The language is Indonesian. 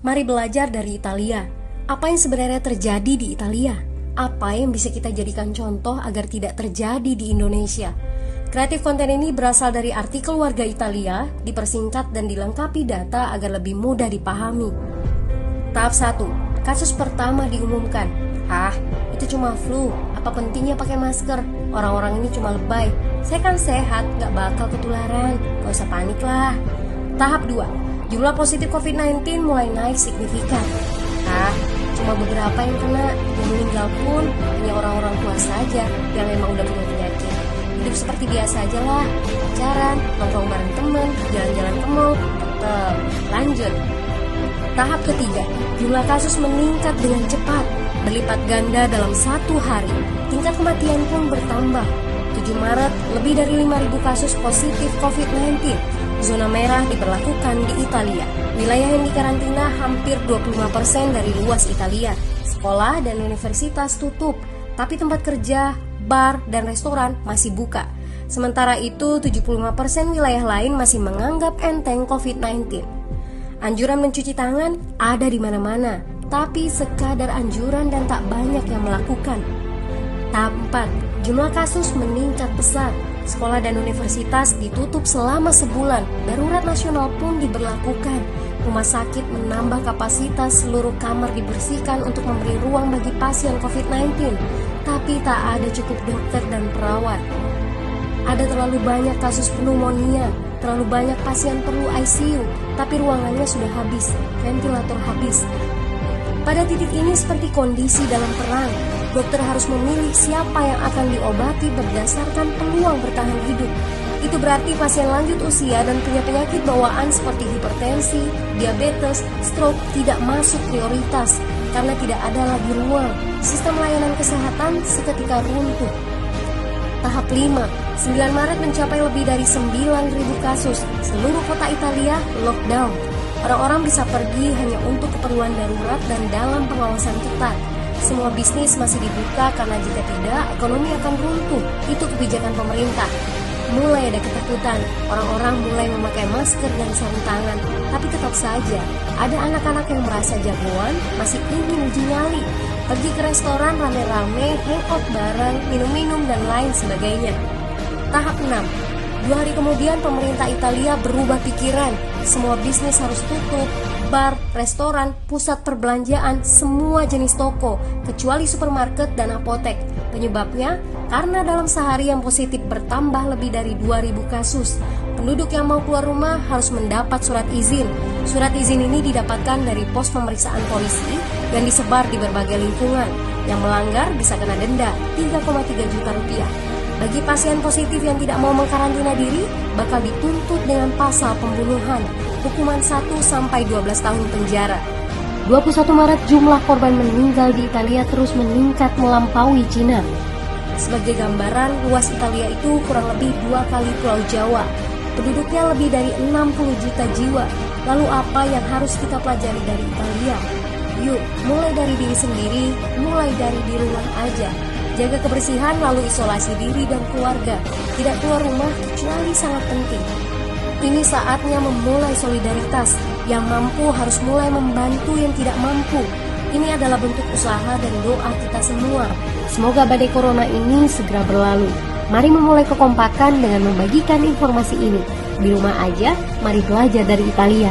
Mari belajar dari Italia. Apa yang sebenarnya terjadi di Italia? Apa yang bisa kita jadikan contoh agar tidak terjadi di Indonesia? Kreatif konten ini berasal dari artikel warga Italia, dipersingkat dan dilengkapi data agar lebih mudah dipahami. Tahap 1. Kasus pertama diumumkan. Itu cuma flu. Apa pentingnya pakai masker? Orang-orang ini cuma lebay. Saya kan sehat, gak bakal ketularan. Gak usah panik lah. Tahap 2. Jumlah positif COVID-19 mulai naik signifikan. Cuma beberapa yang kena. Yang meninggal pun hanya orang-orang tua saja yang emang udah punya penyakit. Hidup seperti biasa aja lah. Pacaran, nongkrong bareng temen, jalan-jalan ke mall. Tetep lanjut. Tahap ketiga, jumlah kasus meningkat dengan cepat, berlipat ganda dalam 1 hari. Tingkat kematian pun bertambah. 7 Maret, lebih dari 5.000 kasus positif COVID-19. Zona merah diberlakukan di Italia. Wilayah yang dikarantina hampir 25% dari luas Italia. Sekolah dan universitas tutup, tapi tempat kerja, bar, dan restoran masih buka. Sementara itu, 75% wilayah lain masih menganggap enteng COVID-19. Anjuran mencuci tangan ada di mana-mana, tapi sekadar anjuran dan tak banyak yang melakukan. Tahap 4, jumlah kasus meningkat pesat. Sekolah dan universitas ditutup selama sebulan. Darurat nasional pun diberlakukan. Rumah sakit menambah kapasitas, seluruh kamar dibersihkan untuk memberi ruang bagi pasien COVID-19. Tapi tak ada cukup dokter dan perawat. Ada terlalu banyak kasus pneumonia, terlalu banyak pasien perlu ICU, tapi ruangannya sudah habis, ventilator habis. Pada titik ini seperti kondisi dalam perang. Dokter harus memilih siapa yang akan diobati berdasarkan peluang bertahan hidup. Itu berarti pasien lanjut usia dan punya penyakit bawaan seperti hipertensi, diabetes, stroke tidak masuk prioritas karena tidak ada lagi ruang. Sistem layanan kesehatan seketika runtuh. Tahap 5, 9 Maret mencapai lebih dari 9.000 kasus. Seluruh kota Italia lockdown. Orang-orang bisa pergi hanya untuk keperluan darurat dan dalam pengawasan ketat. Semua bisnis masih dibuka karena jika tidak, ekonomi akan runtuh. Itu kebijakan pemerintah. Mulai ada ketakutan, orang-orang mulai memakai masker dan sarung tangan. Tapi tetap saja, ada anak-anak yang merasa jagoan, masih ingin uji nyali. Pergi ke restoran rame-rame, hangout bareng, minum-minum dan lain sebagainya. Tahap 6, 2 hari kemudian pemerintah Italia berubah pikiran. Semua bisnis harus tutup. Bar, restoran, pusat perbelanjaan, semua jenis toko, kecuali supermarket dan apotek. Penyebabnya, karena dalam sehari yang positif bertambah lebih dari 2.000 kasus. Penduduk yang mau keluar rumah harus mendapat surat izin. Surat izin ini didapatkan dari pos pemeriksaan polisi yang disebar di berbagai lingkungan. Yang melanggar bisa kena denda 3,3 juta rupiah. Bagi pasien positif yang tidak mau mengkarantina diri, bakal dituntut dengan pasal pembunuhan, hukuman 1-12 tahun penjara. 21 Maret jumlah korban meninggal di Italia terus meningkat melampaui Cina. Sebagai gambaran, luas Italia itu kurang lebih 2 kali Pulau Jawa. Penduduknya lebih dari 60 juta jiwa. Lalu apa yang harus kita pelajari dari Italia? Yuk, mulai dari diri sendiri, mulai dari di rumah aja. Jaga kebersihan lalu isolasi diri dan keluarga. Tidak keluar rumah kecuali sangat penting. Ini saatnya memulai solidaritas. Yang mampu harus mulai membantu yang tidak mampu. Ini adalah bentuk usaha dan doa kita semua. Semoga badai corona ini segera berlalu. Mari memulai kekompakan dengan membagikan informasi ini. Di rumah aja, mari belajar dari Italia.